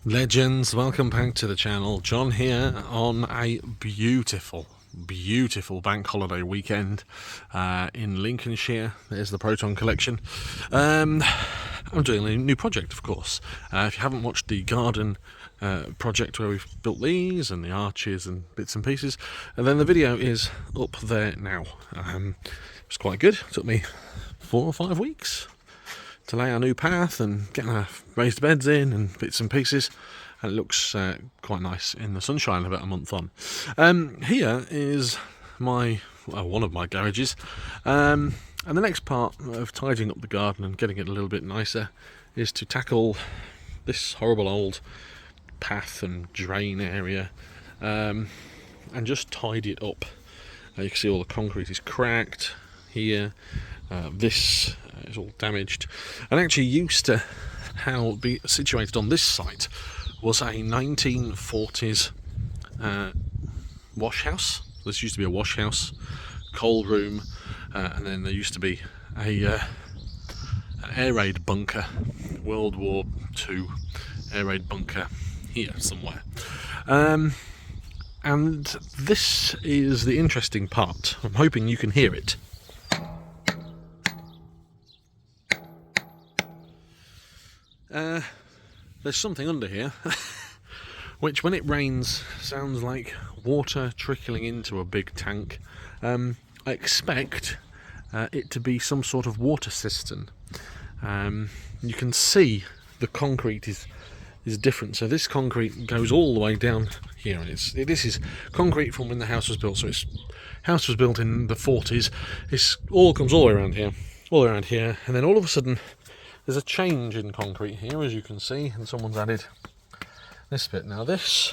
Legends, welcome back to the channel. John here on a beautiful bank holiday weekend in Lincolnshire. There's the Proton collection. I'm doing a new project, of course. If you haven't watched the garden project where we've built these and the arches and bits and pieces, and then the video is up there now. It was quite good. It took me 4 or 5 weeks to lay our new path and get our raised beds in and bits and pieces, and it looks quite nice in the sunshine about a month on. Here is my one of my garages, and the next part of tidying up the garden and getting it a little bit nicer is to tackle this horrible old path and drain area, and just tidy it up. You can see all the concrete is cracked here. This is all damaged, and actually used to be situated on this site was a 1940s wash house. This used to be a wash house, coal room, and then there used to be an air raid bunker, World War II air raid bunker here somewhere. And this is the interesting part. I'm hoping you can hear it. There's something under here which when it rains sounds like water trickling into a big tank. I expect it to be some sort of water cistern. You can see the concrete is different, so this concrete goes all the way down here, and this is concrete from when the house was built. So house was built in the 40s. This all comes all the way around here, and then all of a sudden there's a change in concrete here, as you can see, and someone's added this bit. Now this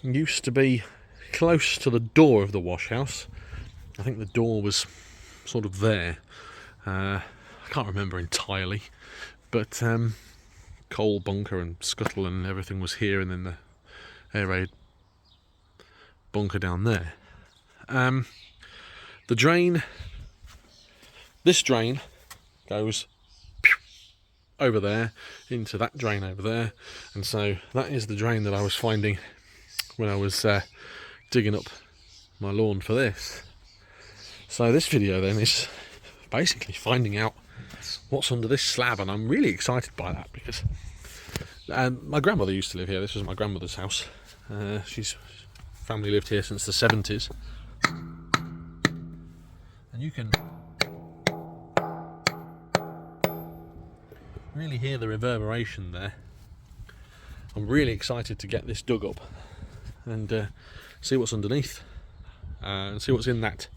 used to be close to the door of the wash house. I think the door was sort of there. I can't remember entirely, but coal bunker and scuttle and everything was here, and then the air raid bunker down there. The drain, this drain goes over there into that drain over there, and so that is the drain that I was finding when I was digging up my lawn for this. So this video then is basically finding out what's under this slab, and I'm really excited by that because my grandmother used to live here. This was my grandmother's house. She's family lived here since the 70s, and you can really hear the reverberation there. I'm really excited to get this dug up and see what's underneath, and see what's in that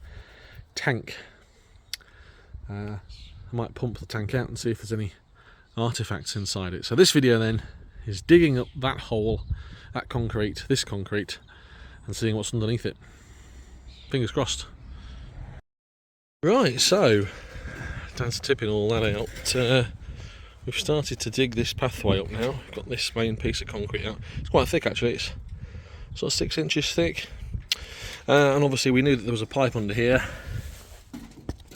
tank. I might pump the tank out and see if there's any artifacts inside it. So this video then is digging up that hole, that concrete, this concrete, and seeing what's underneath it. Fingers crossed. Right, so that's tipping all that out. We've started to dig this pathway up now. We've got this main piece of concrete out. It's quite thick actually, it's sort of 6 inches thick. And obviously we knew that there was a pipe under here.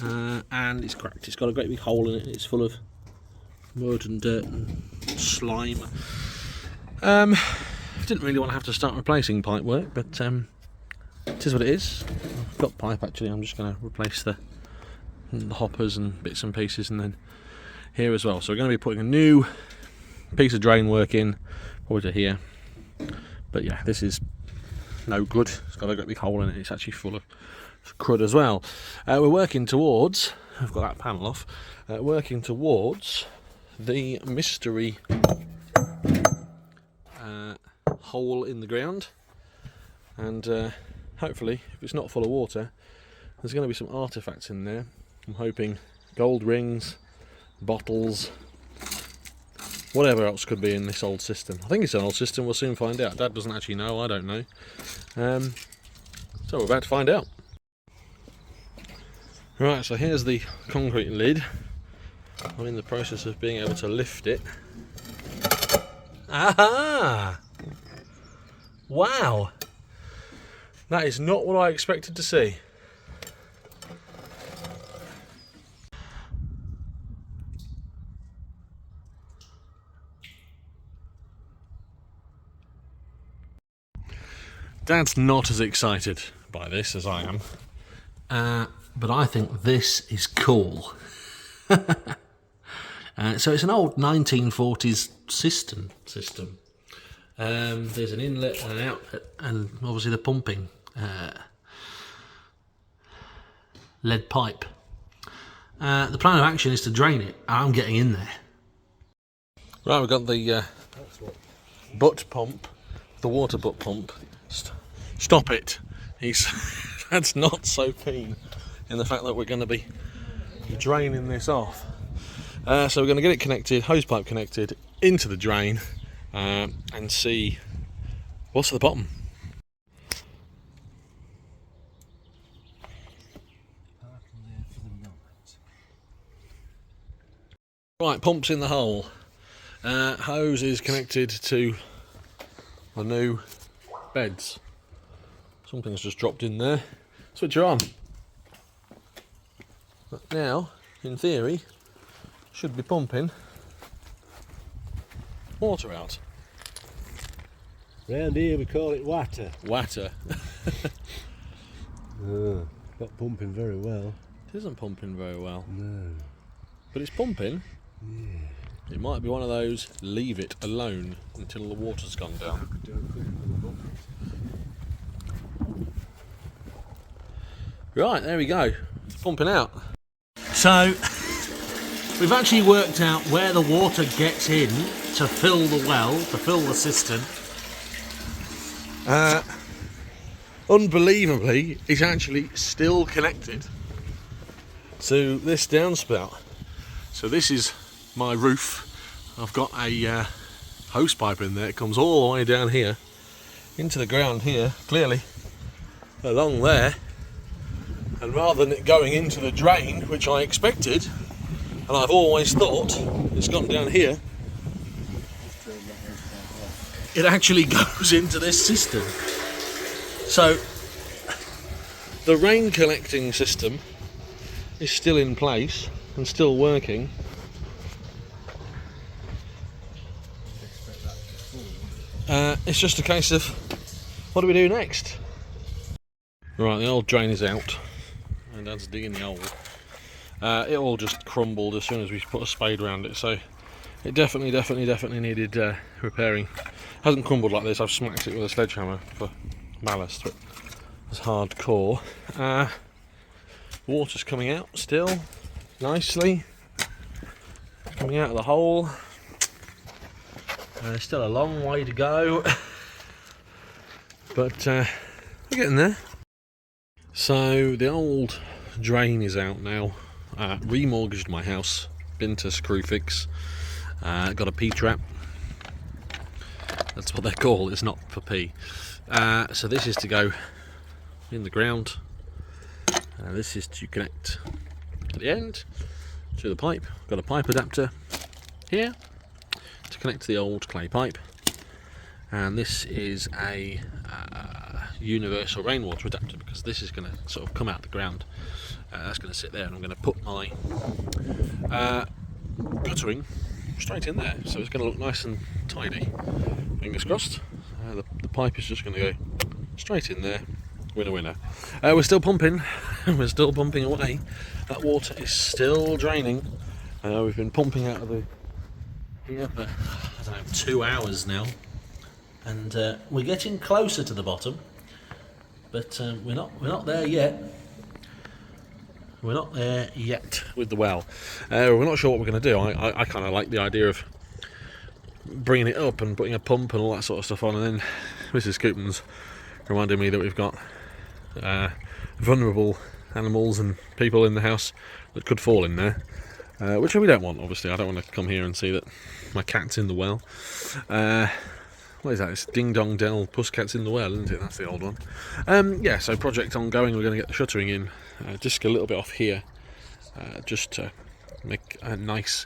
And it's cracked. It's got a great big hole in it. It's full of mud and dirt and slime. Didn't really want to have to start replacing pipe work, but it is what it is. I've got pipe actually. I'm just going to replace the hoppers and bits and pieces, and then here as well. So we're going to be putting a new piece of drain work in, probably to here. But yeah, this is no good. It's got a great big hole in it. It's actually full of crud as well. We're working towards, I've got that panel off, working towards the mystery hole in the ground, and hopefully if it's not full of water there's going to be some artifacts in there. I'm hoping gold rings, bottles, whatever else could be in this old cistern. I think it's an old cistern. We'll soon find out. Dad doesn't actually know, I don't know. So we're about to find out. Right, so here's the concrete lid. I'm in the process of being able to lift it. Aha! Wow! That is not what I expected to see. Dad's not as excited by this as I am, but I think this is cool. So it's an old 1940s cistern system. There's an inlet and an outlet, and obviously the pumping lead pipe. The plan of action is to drain it. I'm getting in there. Right, we've got the butt pump, the water butt pump. Stop it! That's not so keen in the fact that we're going to be draining this off. So we're going to get it connected, hose pipe connected into the drain, and see what's at the bottom. Right, pump's in the hole. Hose is connected to the new beds. Something's just dropped in there. Switch her on. But now, in theory, should be pumping water out. Round here we call it water. Water. Not pumping very well. It isn't pumping very well. No. But it's pumping. Yeah. It might be one of those leave it alone until the water's gone down. Right, there we go. It's pumping out. So, we've actually worked out where the water gets in to fill the well, to fill the cistern. Unbelievably, it's actually still connected to this downspout. So this is my roof. I've got a hose pipe in there. It comes all the way down here into the ground here, clearly along there. And rather than it going into the drain, which I expected, and I've always thought it's gone down here, it actually goes into this cistern. So the rain collecting system is still in place and still working. It's just a case of what do we do next? Right, the old drain is out. And Dad's digging the hole. It all just crumbled as soon as we put a spade around it, so it definitely needed repairing. Hasn't crumbled like this. I've smacked it with a sledgehammer for ballast, but it's hardcore. The water's coming out still nicely, coming out of the hole. There's still a long way to go, but we're getting there. So the old drain is out now. Remortgaged my house, been to Screwfix, got a P-trap. That's what they're called, it's not for P. So this is to go in the ground. This is to connect at the end to the pipe. Got a pipe adapter here to connect to the old clay pipe. And this is a universal rainwater adapter, because this is going to sort of come out the ground. That's going to sit there, and I'm going to put my guttering straight in there, so it's going to look nice and tidy. Fingers crossed. The pipe is just going to go straight in there. Winner, winner. We're still pumping. We're still pumping away. That water is still draining. We've been pumping out of the here for, I don't know, 2 hours now. And we're getting closer to the bottom, but we're not there yet. We're not there yet with the well. We're not sure what we're going to do. I kind of like the idea of bringing it up and putting a pump and all that sort of stuff on, and then Mrs. Coopman's reminded me that we've got vulnerable animals and people in the house that could fall in there, which we don't want, obviously. I don't want to come here and see that my cat's in the well. What is that? It's Ding Dong Dell, Pussycat's in the Well, isn't it? That's the old one. Yeah, so project ongoing. We're going to get the shuttering in, just a little bit off here, just to make a nice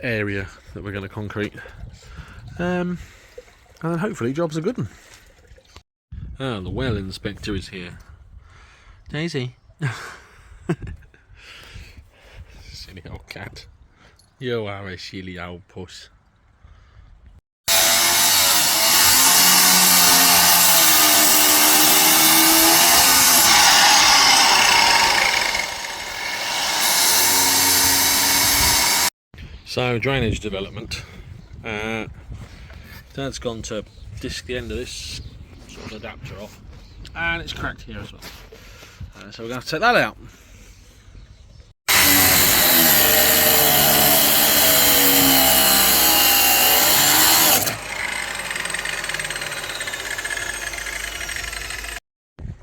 area that we're going to concrete. And then hopefully jobs are good one. Ah, the well inspector is here. Daisy. Silly old cat. You are a silly old puss. So, drainage development. Dad's gone to disc the end of this sort of adapter off, and it's cracked here as well. So we're going to have to take that out.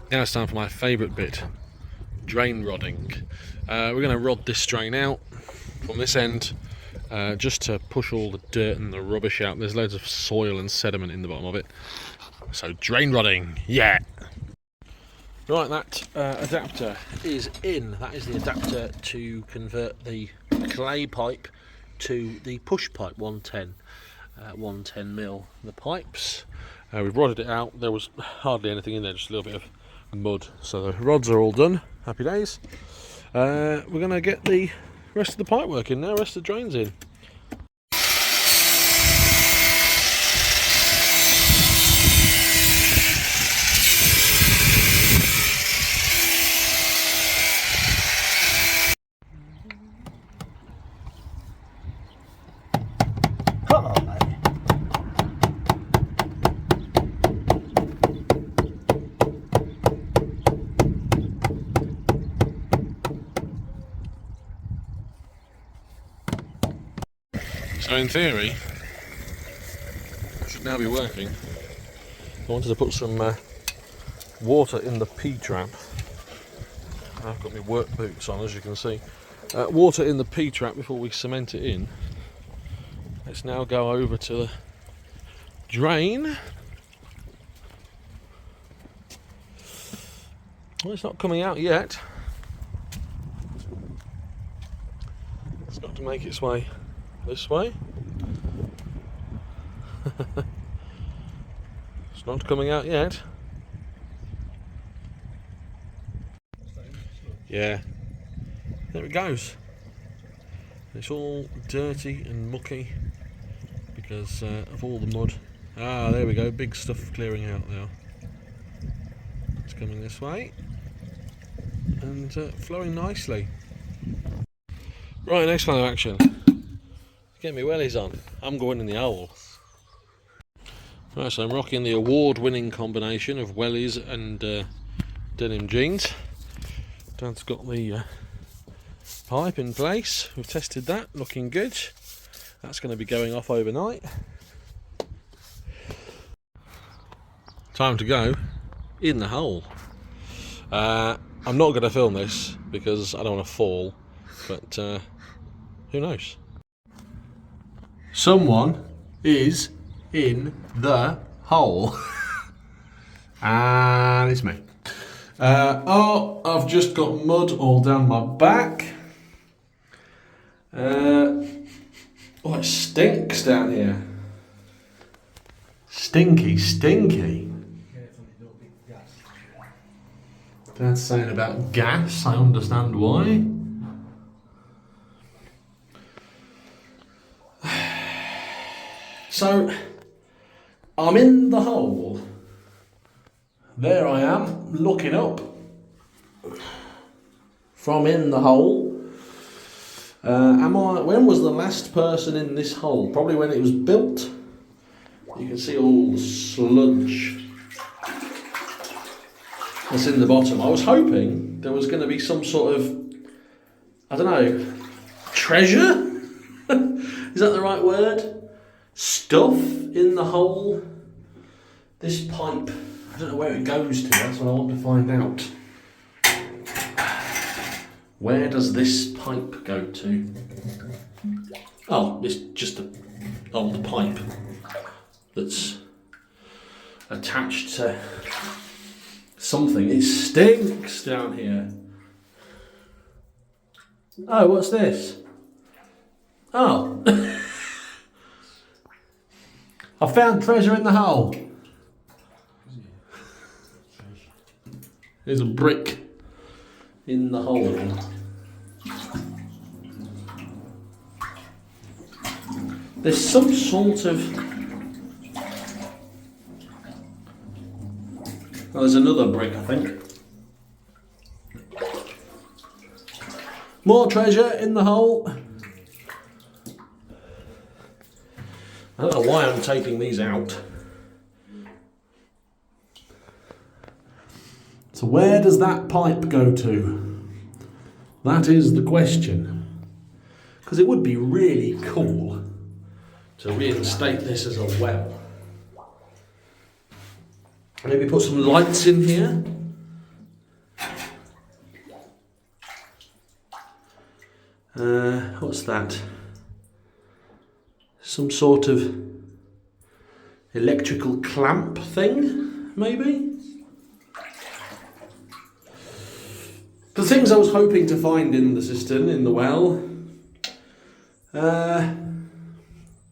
Now it's time for my favourite bit, drain rodding. We're going to rod this drain out from this end, just to push all the dirt and the rubbish out. There's loads of soil and sediment in the bottom of it. So drain rodding, yeah! Right, that adapter is in. That is the adapter to convert the clay pipe to the push pipe 110. 110mm. The pipes, we've rodded it out. There was hardly anything in there, just a little bit of mud. So the rods are all done. Happy days. We're going to get the rest of the pipe work in now, rest of the drains in. Come on, mate. So in theory, it should now be working. I wanted to put some water in the P-trap. I've got my work boots on, as you can see. Water in the P-trap before we cement it in. Let's now go over to the drain. Well, it's not coming out yet. It's got to make its way this way. It's not coming out yet. Yeah, there it goes. It's all dirty and mucky because of all the mud. Ah, there we go, big stuff clearing out now. It's coming this way and flowing nicely. Right, next plan of action. Get me wellies on. I'm going in the owl. Right, so I'm rocking the award-winning combination of wellies and denim jeans. Dad's got the pipe in place. We've tested that, looking good. That's going to be going off overnight. Time to go in the hole. I'm not going to film this because I don't want to fall, but who knows? Someone is in the hole. And it's me. Oh, I've just got mud all down my back. Oh, it stinks down here. Stinky, stinky. Dad's saying about gas, I understand why. So, I'm in the hole. There I am, looking up from in the hole. When was the last person in this hole? Probably when it was built. You can see all the sludge that's in the bottom. I was hoping there was going to be some sort of, I don't know, treasure? Is that the right word? Stuff in the hole. This pipe, I don't know where it goes to, that's what I want to find out. Where does this pipe go to? Oh, it's just an old pipe that's attached to something. It stinks down here. Oh, what's this? Oh. I found treasure in the hole. There's a brick in the hole. There's some sort of... Oh, there's another brick, I think. More treasure in the hole. I don't know why I'm taping these out. So where does that pipe go to? That is the question. Because it would be really cool to reinstate this as a well. Maybe put some lights in here. What's that? Some sort of electrical clamp thing, maybe? The things I was hoping to find in the cistern, in the well,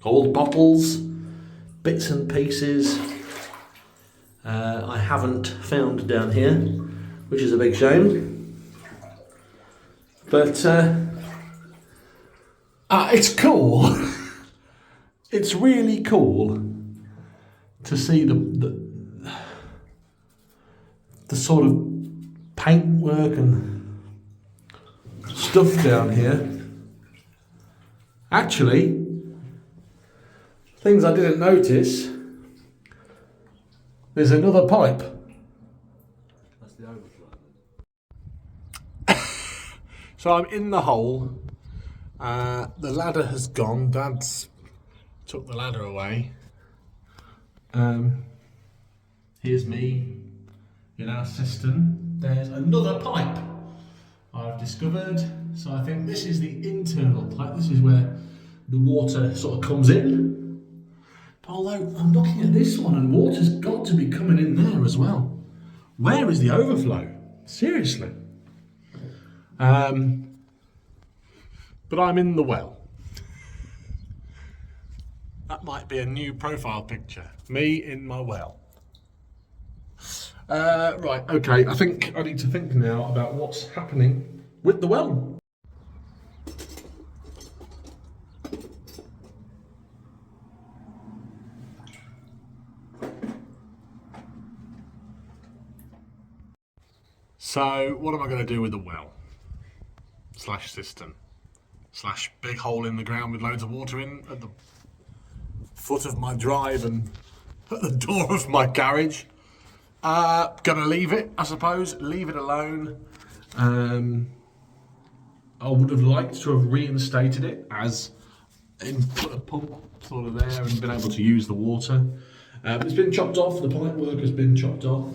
old bottles, bits and pieces, I haven't found down here, which is a big shame. But it's cool. It's really cool to see the sort of paintwork and stuff down here. Actually, things I didn't notice. There's another pipe. That's the overflow. So I'm in the hole. The ladder has gone. Dad's took the ladder away. Here's me in our cistern. There's another pipe I've discovered. So I think this is the internal pipe. This is where the water sort of comes in. Although I'm looking at this one and water's got to be coming in there as well. Where is the overflow? Seriously. But I'm in the well. That might be a new profile picture. Me in my well. Right, okay, I think I need to think now about what's happening with the well. So, what am I going to do with the well? Slash cistern. Slash big hole in the ground with loads of water in at the foot of my drive and at the door of my garage. Gonna leave it, I suppose. Leave it alone. I would have liked to have reinstated it as in put a pump sort of there and been able to use the water. It's been chopped off. The pipe work has been chopped off.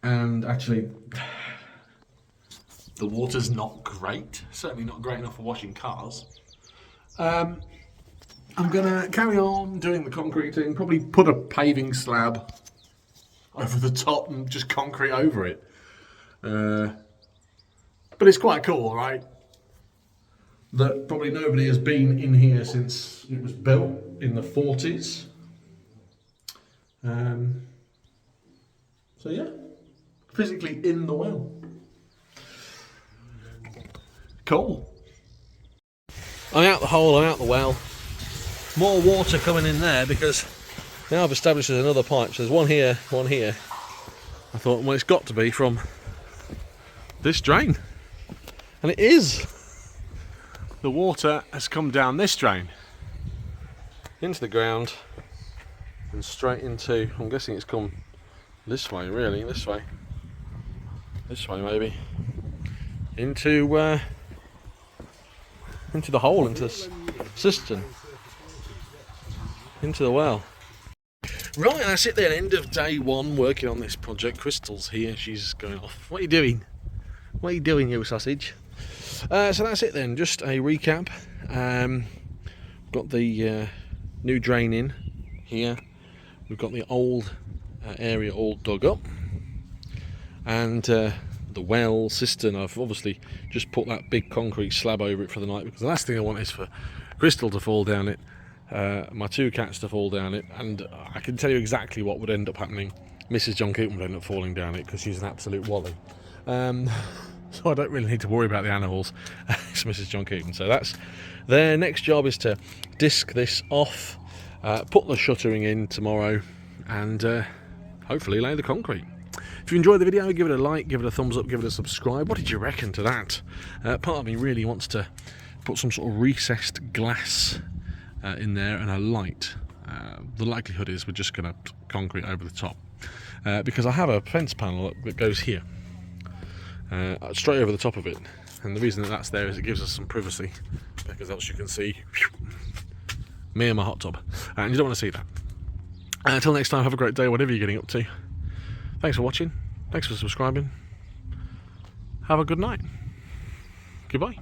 And actually, the water's not great. Certainly not great enough for washing cars. I'm gonna carry on doing the concreting, probably put a paving slab over the top and just concrete over it. But it's quite cool, right? That probably nobody has been in here since it was built in the 40s. So yeah, physically in the well. Cool. I'm out the hole, I'm out the well. More water coming in there because now I've established there's another pipe. So there's one here, one here. I thought, well, it's got to be from this drain. And it is. The water has come down this drain into the ground and straight into, I'm guessing it's come this way, really, this way maybe, into the hole, into the cistern, into the well. Right, that's it then, end of day one working on this project. Crystal's here, she's going off. What are you doing? What are you doing, you sausage? So that's it then, just a recap. Got the new drain in here. We've got the old area all dug up. And the well cistern, I've obviously just put that big concrete slab over it for the night because the last thing I want is for Crystal to fall down it, my two cats to fall down it, and I can tell you exactly what would end up happening. Mrs. John Keaton would end up falling down it because she's an absolute wally. So I don't really need to worry about the animals. It's Mrs. John Keaton. So that's their next job, is to disc this off, put the shuttering in tomorrow, and hopefully lay the concrete. If you enjoyed the video, give it a like, give it a thumbs up, give it a subscribe. What did you reckon to that? Part of me really wants to put some sort of recessed glass in there and a light. The likelihood is we're just going to concrete over the top, because I have a fence panel that goes here, straight over the top of it, and the reason that that's there is it gives us some privacy, because else you can see me and my hot tub, and you don't want to see that. Until next time, have a great day, whatever you're getting up to. Thanks for watching, thanks for subscribing, have a good night, goodbye.